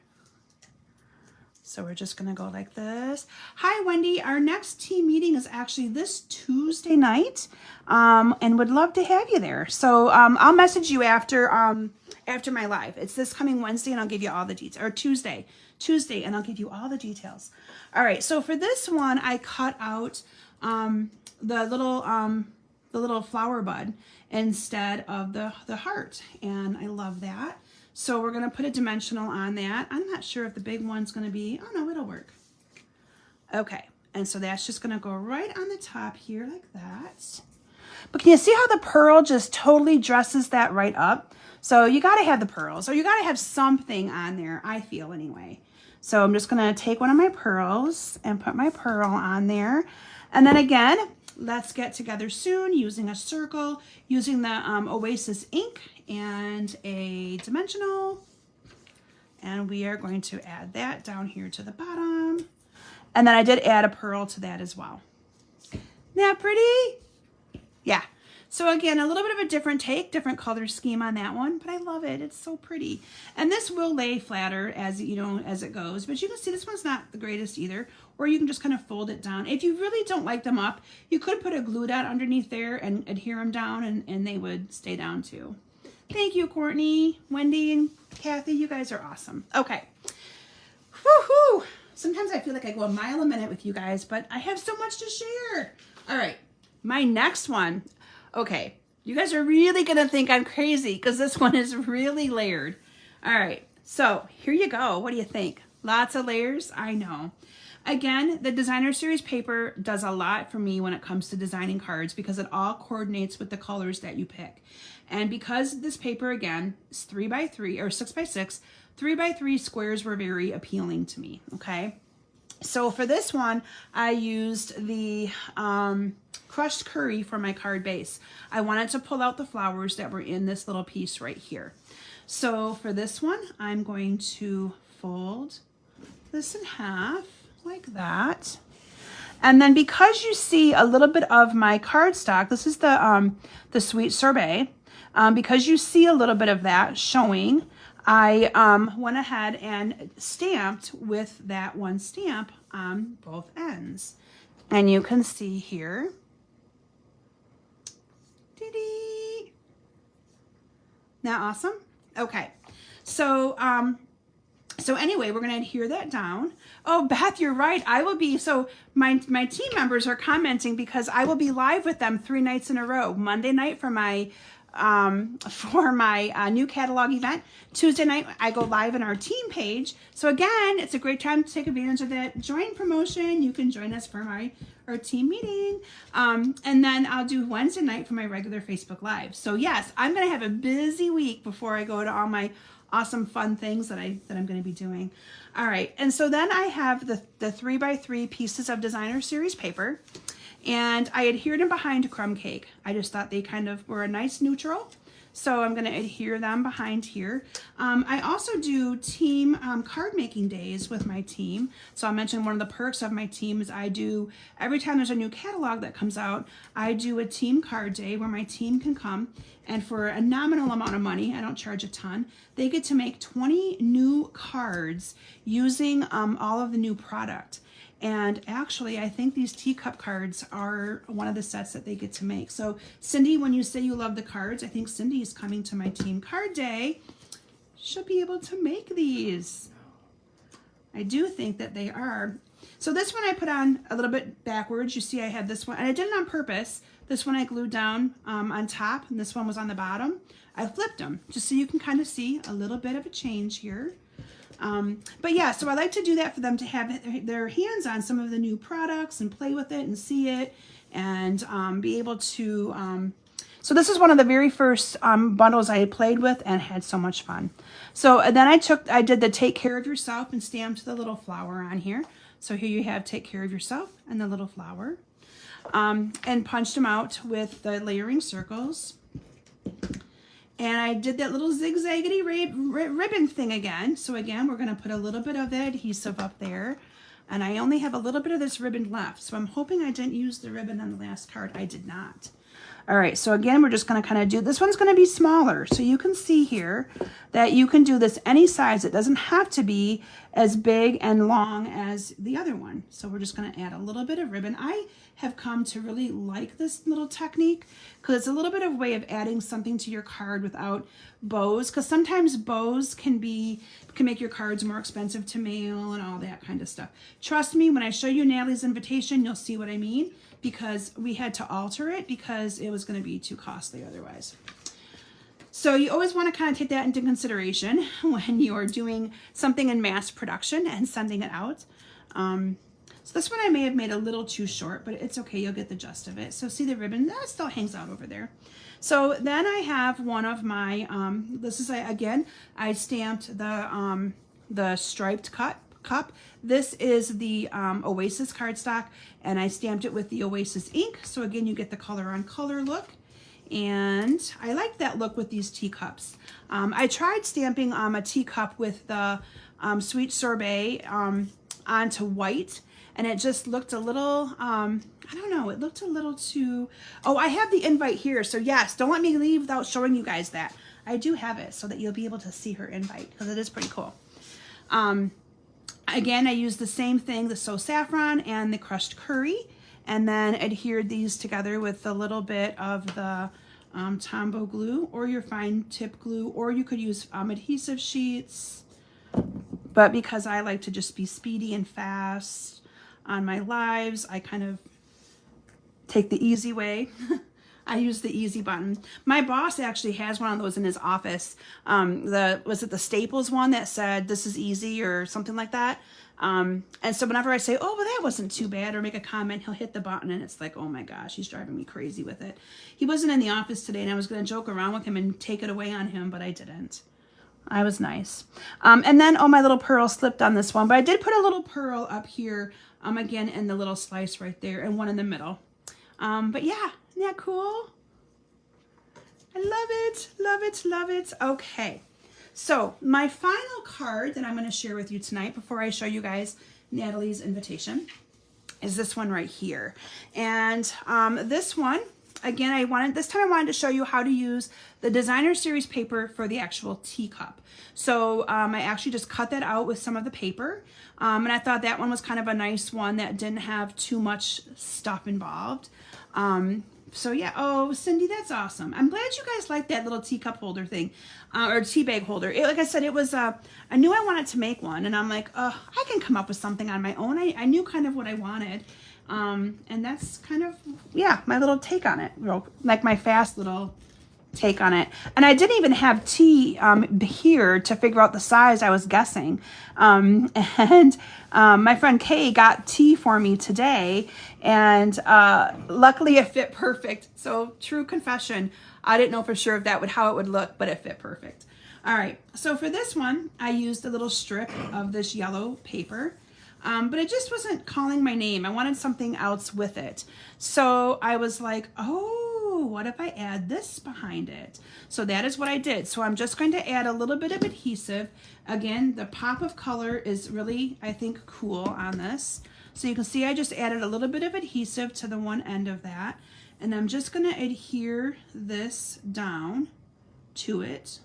So we're just going to go like this. Hi, Wendy. Our next team meeting is actually this Tuesday night, and would love to have you there. So I'll message you after my live. It's this coming Wednesday, and I'll give you all the details. Or Tuesday. Tuesday, and I'll give you all the details. All right, so for this one, I cut out the little flower bud instead of the heart, and I love that. So we're gonna put a dimensional on that. I'm not sure if the big one's gonna be, oh no, it'll work. Okay, and so that's just gonna go right on the top here like that. But can you see how the pearl just totally dresses that right up? So you gotta have the pearls, or you gotta have something on there, I feel anyway. So I'm just gonna take one of my pearls and put my pearl on there. And then again, let's get together soon using a circle, using the Oasis ink and a dimensional. And we are going to add that down here to the bottom. And then I did add a pearl to that as well. Isn't that pretty? Yeah. So again, a little bit of a different take, different color scheme on that one, but I love it. It's so pretty. And this will lay flatter as you know, as it goes, but you can see this one's not the greatest either, or you can just kind of fold it down. If you really don't like them up, you could put a glue dot underneath there and adhere them down, and they would stay down too. Thank you, Courtney, Wendy, and Kathy. You guys are awesome. Okay. Woohoo! Sometimes I feel like I go a mile a minute with you guys, but I have so much to share. All right, my next one. Okay, you guys are really gonna think I'm crazy because this one is really layered. All right, so here you go. What do you think? Lots of layers, I know. Again, the designer series paper does a lot for me when it comes to designing cards because it all coordinates with the colors that you pick. And because this paper, again, is 3x3 or 6x6, 3x3 squares were very appealing to me, okay? So for this one, I used the crushed curry for my card base. I wanted to pull out the flowers that were in this little piece right here. So for this one, I'm going to fold this in half like that. And then because you see a little bit of my cardstock, this is the Sweet Sorbet, because you see a little bit of that showing, I went ahead and stamped with that one stamp on both ends. And you can see here, dee-dee. Now awesome? Okay, so anyway, we're gonna adhere that down. Oh, Beth, you're right. I will be, so my team members are commenting because I will be live with them 3 nights in a row. Monday night for my new catalog event. Tuesday night, I go live on our team page. So again, it's a great time to take advantage of that join promotion. You can join us for our team meeting. And then I'll do Wednesday night for my regular Facebook Live. So yes, I'm going to have a busy week before I go to all my awesome fun things that I'm going to be doing. All right. And so then I have the 3x3 pieces of designer series paper. And I adhered them behind crumb cake. I just thought they kind of were a nice neutral. So I'm going to adhere them behind here. I also do team card making days with my team. So I'll mention one of the perks of my team is I do, every time there's a new catalog that comes out, I do a team card day where my team can come, and for a nominal amount of money, I don't charge a ton, they get to make 20 new cards using all of the new product. And actually, I think these teacup cards are one of the sets that they get to make. So Cindy, when you say you love the cards, I think Cindy is coming to my team card day. She'll be able to make these. I do think that they are. So this one I put on a little bit backwards. You see I had this one, and I did it on purpose. This one I glued down on top, and this one was on the bottom. I flipped them, just so you can kind of see a little bit of a change here. But yeah, so I like to do that for them to have their hands on some of the new products and play with it and see it and be able to, so this is one of the very first bundles I played with and had so much fun. So then I did the Take Care of Yourself and stamped the little flower on here. So here you have Take Care of Yourself and the little flower, and punched them out with the layering circles. And I did that little zigzaggedy ribbon thing again. So again, we're going to put a little bit of the adhesive up there. And I only have a little bit of this ribbon left. So I'm hoping I didn't use the ribbon on the last card. I did not. All right, so again, we're just going to kind of do, this one's going to be smaller. So you can see here that you can do this any size. It doesn't have to be as big and long as the other one. So we're just going to add a little bit of ribbon. I have come to really like this little technique because it's a little bit of a way of adding something to your card without bows, because sometimes bows can make your cards more expensive to mail and all that kind of stuff. Trust me, when I show you Natalie's invitation, you'll see what I mean, because we had to alter it because it was going to be too costly otherwise. So you always want to kind of take that into consideration when you're doing something in mass production and sending it out. So this one I may have made a little too short, but it's okay. You'll get the gist of it. So see the ribbon? That still hangs out over there. So then I have one of my, this is, again, I stamped the striped cup. This is the Oasis cardstock, and I stamped it with the Oasis ink. So again, you get the color on color look. And I like that look with these teacups. I tried stamping a teacup with the Sweet Sorbet onto white, and it just looked a little, I don't know, it looked a little too, oh, I have the invite here. So yes, don't let me leave without showing you guys that. I do have it so that you'll be able to see her invite, because it is pretty cool. Again, I used the same thing, the So Saffron and the crushed curry, and then adhered these together with a little bit of the Tombow glue or your fine tip glue, or you could use adhesive sheets. But because I like to just be speedy and fast on my lives, I kind of take the easy way. I use the easy button. My boss actually has one of those in his office. Was it the Staples one that said, "This is easy," or something like that? And so whenever I say, "Oh, well, that wasn't too bad," or make a comment, he'll hit the button, and it's like, oh my gosh, he's driving me crazy with it. He wasn't in the office today, and I was going to joke around with him and take it away on him, but I didn't. I was nice. And then, oh, my little pearl slipped on this one, but I did put a little pearl up here, again, in the little slice right there, and one in the middle. But yeah, isn't that cool? I love it, love it, love it. Okay, so my final card that I'm going to share with you tonight before I show you guys Natalie's invitation is this one right here. And this one, again, this time I wanted to show you how to use the designer series paper for the actual teacup. So I actually just cut that out with some of the paper. And I thought that one was kind of a nice one that didn't have too much stuff involved. So yeah, oh, Cindy, that's awesome. I'm glad you guys like that little teacup holder thing, or tea bag holder. Like I said, it was, I knew I wanted to make one, and I'm like, I can come up with something on my own. I knew kind of what I wanted. And that's kind of, yeah, my little take on it, like my fast little take on it. And I didn't even have tea here to figure out the size I was guessing. And my friend Kay got tea for me today, and luckily it fit perfect. So true confession, I didn't know for sure if how it would look, but it fit perfect. All right, so for this one, I used a little strip of this yellow paper. But it just wasn't calling my name. I wanted something else with it. So I was like, oh, what if I add this behind it? So that is what I did. So I'm just going to add a little bit of adhesive. Again, the pop of color is really, I think, cool on this. So you can see I just added a little bit of adhesive to the one end of that. And I'm just going to adhere this down to it.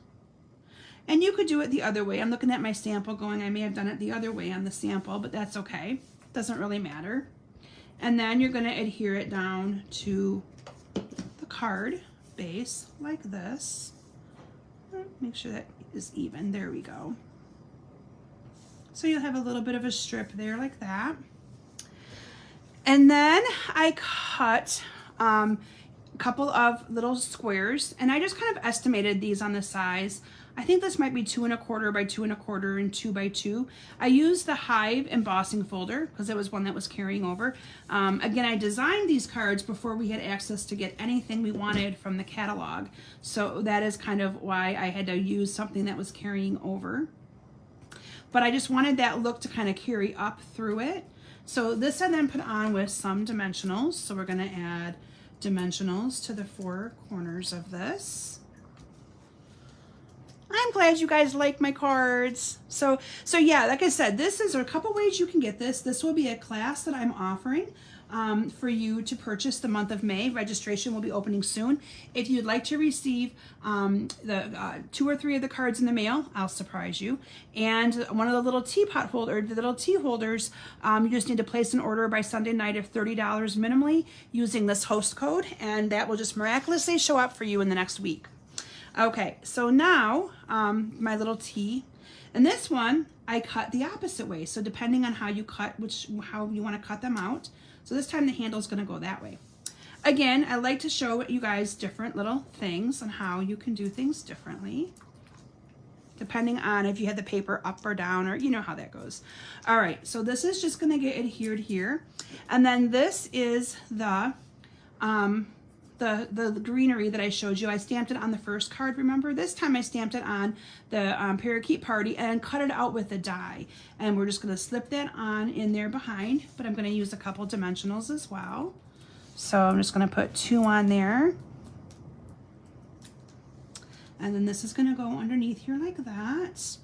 And you could do it the other way. I'm looking at my sample going, I may have done it the other way on the sample, but that's okay. Doesn't really matter. And then you're going to adhere it down to the card base like this. Make sure that is even. There we go. So you'll have a little bit of a strip there like that. And then I cut a couple of little squares, and I just kind of estimated these on the size. I think this might be 2 1/4 by 2 1/4 and 2 by 2. I used the Hive embossing folder because it was one that was carrying over. Again, I designed these cards before we had access to get anything we wanted from the catalog. So that is kind of why I had to use something that was carrying over. But I just wanted that look to kind of carry up through it. So this I then put on with some dimensionals. So we're going to add dimensionals to the 4 corners of this. I'm glad you guys like my cards. So yeah, like I said, this is a couple ways you can get this. This will be a class that I'm offering for you to purchase the month of May. Registration will be opening soon. If you'd like to receive the 2 or 3 of the cards in the mail, I'll surprise you. And one of the little teapot holder, the little tea holders, you just need to place an order by Sunday night of $30 minimally using this host code, and that will just miraculously show up for you in the next week. Okay, so now my little tea, and this one I cut the opposite way. So depending on how you cut, how you want to cut them out. So this time the handle is going to go that way. Again, I like to show you guys different little things on how you can do things differently, depending on if you had the paper up or down, or you know how that goes. All right, so this is just going to get adhered here, and then this is the greenery that I showed you. I stamped it on the first card, remember? This time I stamped it on the Parakeet Party and cut it out with a die. And we're just going to slip that on in there behind, but I'm going to use a couple dimensionals as well. So I'm just going to put 2 on there. And then this is going to go underneath here like that.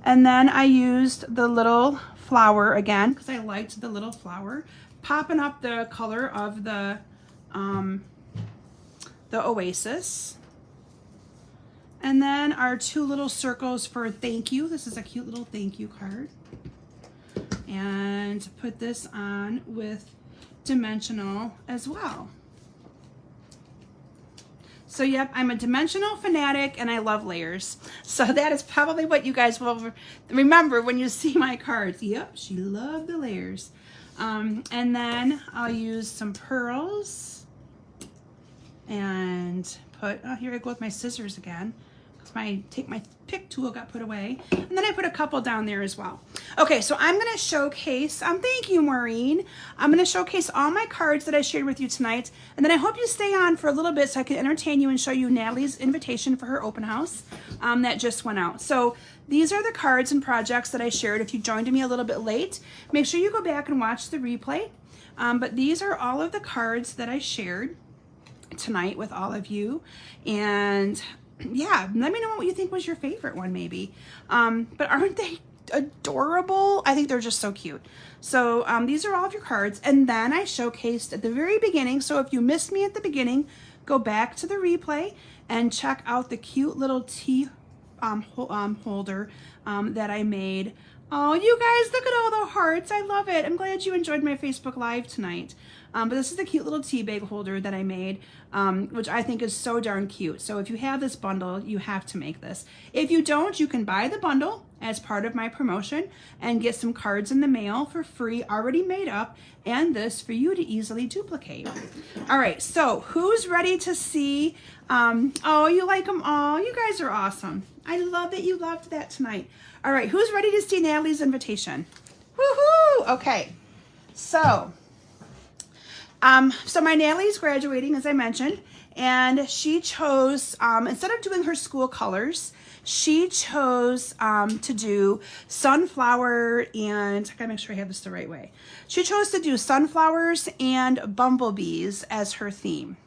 And then I used the little flower again, because I liked the little flower, popping up the color of the oasis. And then our 2 little circles for thank you. This is a cute little thank you card. And put this on with dimensional as well. So yep, I'm a dimensional fanatic and I love layers. So that is probably what you guys will remember when you see my cards. Yep, she loved the layers. And then I'll use some pearls and put, oh, here I go with my scissors again, because my pick tool got put away. And then I put a couple down there as well. Okay, so I'm going to showcase, thank you, Maureen. I'm going to showcase all my cards that I shared with you tonight. And then I hope you stay on for a little bit so I can entertain you and show you Natalie's invitation for her open house that just went out. So these are the cards and projects that I shared. If you joined me a little bit late, make sure you go back and watch the replay. But these are all of the cards that I shared tonight with all of you. And yeah, let me know what you think was your favorite one maybe. But aren't they adorable? I think they're just so cute. So these are all of your cards. And then I showcased at the very beginning. So if you missed me at the beginning, go back to the replay and check out the cute little tea holder that I made. Oh, you guys, look at all the hearts. I love it. I'm glad you enjoyed my Facebook Live tonight. But this is the cute little tea bag holder that I made, which I think is so darn cute. So if you have this bundle, you have to make this. If you don't, you can buy the bundle as part of my promotion and get some cards in the mail for free, already made up, and this for you to easily duplicate. All right, so who's ready to see? Oh, you like them all. You guys are awesome. I love that you loved that tonight. All right, who's ready to see Natalie's invitation? Woohoo! Okay, so my Natalie's graduating, as I mentioned, and she chose, instead of doing her school colors, she chose to do sunflower and, I gotta make sure I have this the right way. She chose to do sunflowers and bumblebees as her theme.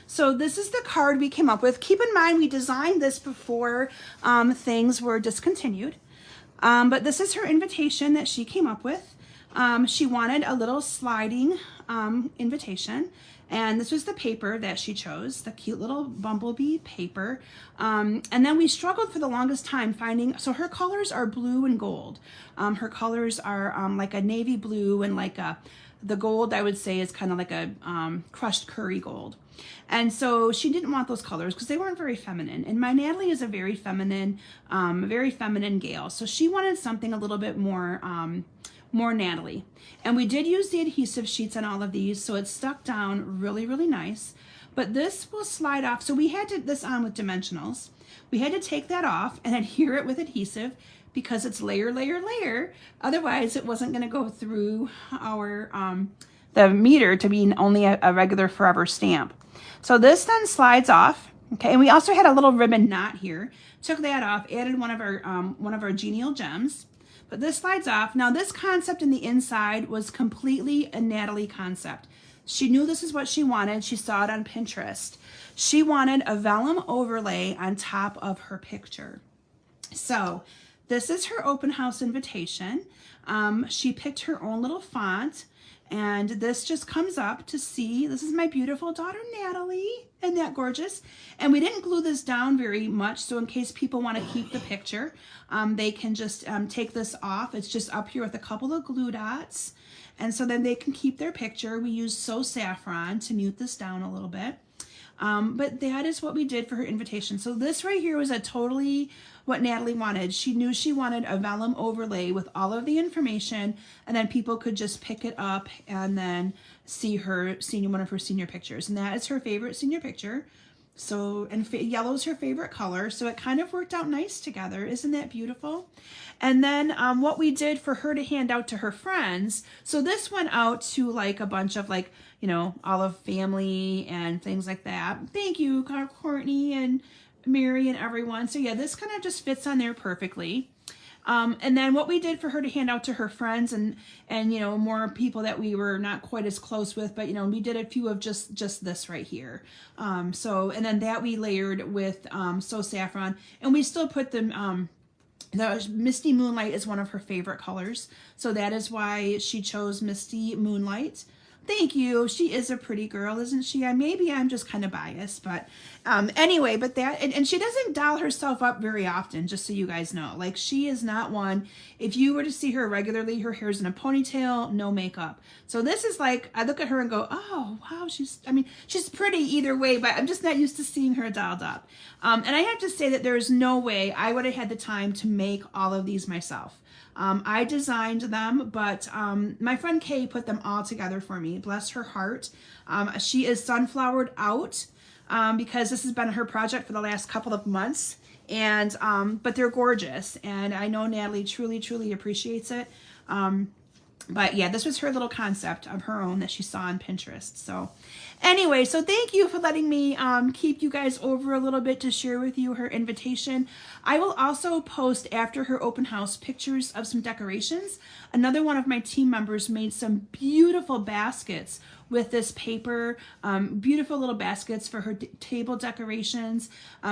So this is the card we came up with. Keep in mind, we designed this before things were discontinued. But this is her invitation that she came up with. She wanted a little sliding invitation, and this was the paper that she chose, the cute little bumblebee paper. And then we struggled for the longest time finding, so her colors are blue and gold. Her colors are like a navy blue, and like the gold, I would say, is kind of like a crushed curry gold. And so she didn't want those colors because they weren't very feminine. And my Natalie is a very feminine gal. So she wanted something a little bit more Natalie. And we did use the adhesive sheets on all of these, so it stuck down really, really nice. But this will slide off. So we had this on with dimensionals. We had to take that off and adhere it with adhesive because it's layer, layer, layer. Otherwise, it wasn't going to go through our the meter to be only a regular forever stamp. So this then slides off. Okay, and we also had a little ribbon knot here. Took that off, added one of our genial gems. But this slides off. Now this concept in the inside was completely a Natalie concept. She knew this is what she wanted. She saw it on Pinterest. She wanted a vellum overlay on top of her picture. So this is her open house invitation. She picked her own little font, and this just comes up to see. This is my beautiful daughter, Natalie. Isn't that gorgeous? And we didn't glue this down very much, so in case people want to keep the picture, they can just take this off. It's just up here with a couple of glue dots, and so then they can keep their picture. We used So Saffron to mute this down a little bit. But that is what we did for her invitation. So this right here was a totally what Natalie wanted. She knew she wanted a vellum overlay with all of the information, and then people could just pick it up and then see her one of her senior pictures. And that is her favorite senior picture. So, and yellow is her favorite color. So it kind of worked out nice together. Isn't that beautiful? And then what we did for her to hand out to her friends. So this went out to like a bunch of like, you know, all of family and things like that. Thank you, Courtney and Mary and everyone. So yeah, this kind of just fits on there perfectly. And then what we did for her to hand out to her friends and you know, more people that we were not quite as close with, but you know, we did a few of just this right here. So, and then that we layered with So Saffron, and we still put them, the Misty Moonlight is one of her favorite colors. So that is why she chose Misty Moonlight. Thank you. She is a pretty girl, isn't she? Maybe I'm just kind of biased, but anyway, but that, and she doesn't doll herself up very often, just so you guys know. Like, she is not one, if you were to see her regularly, her hair's in a ponytail, no makeup. So this is like, I look at her and go, oh, wow, she's pretty either way, but I'm just not used to seeing her dolled up. And I have to say that there's no way I would have had the time to make all of these myself. I designed them, but my friend Kay put them all together for me. Bless her heart. She is sunflowered out because this has been her project for the last couple of months. And but they're gorgeous, and I know Natalie truly appreciates it. But yeah, this was her little concept of her own that she saw on Pinterest. So anyway, so thank you for letting me keep you guys over a little bit to share with you her invitation. I will also post after her open house pictures of some decorations. Another one of my team members made some beautiful baskets with this paper, beautiful little baskets for her table decorations,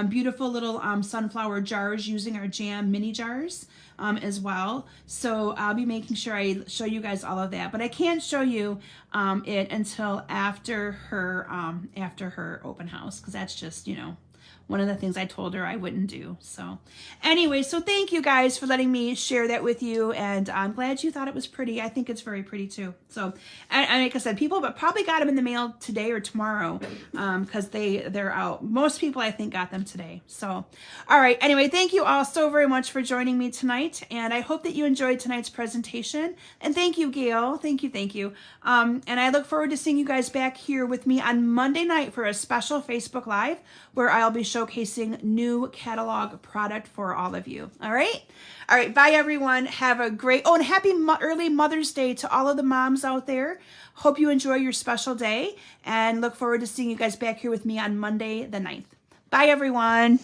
beautiful little sunflower jars using our jam mini jars as well. So I'll be making sure I show you guys all of that, but I can't show you it until after her open house, because that's just, you know, one of the things I told her I wouldn't do. So anyway, so thank you guys for letting me share that with you. And I'm glad you thought it was pretty. I think it's very pretty too. So, and like I said, people probably got them in the mail today or tomorrow because they're out. Most people, I think, got them today. So, all right. Anyway, thank you all so very much for joining me tonight. And I hope that you enjoyed tonight's presentation. And thank you, Gail. Thank you. And I look forward to seeing you guys back here with me on Monday night for a special Facebook Live where I'll be showcasing new catalog product for all of you. All right. Bye, everyone. Have a great, and happy early Mother's Day to all of the moms out there. Hope you enjoy your special day and look forward to seeing you guys back here with me on Monday the 9th. Bye, everyone.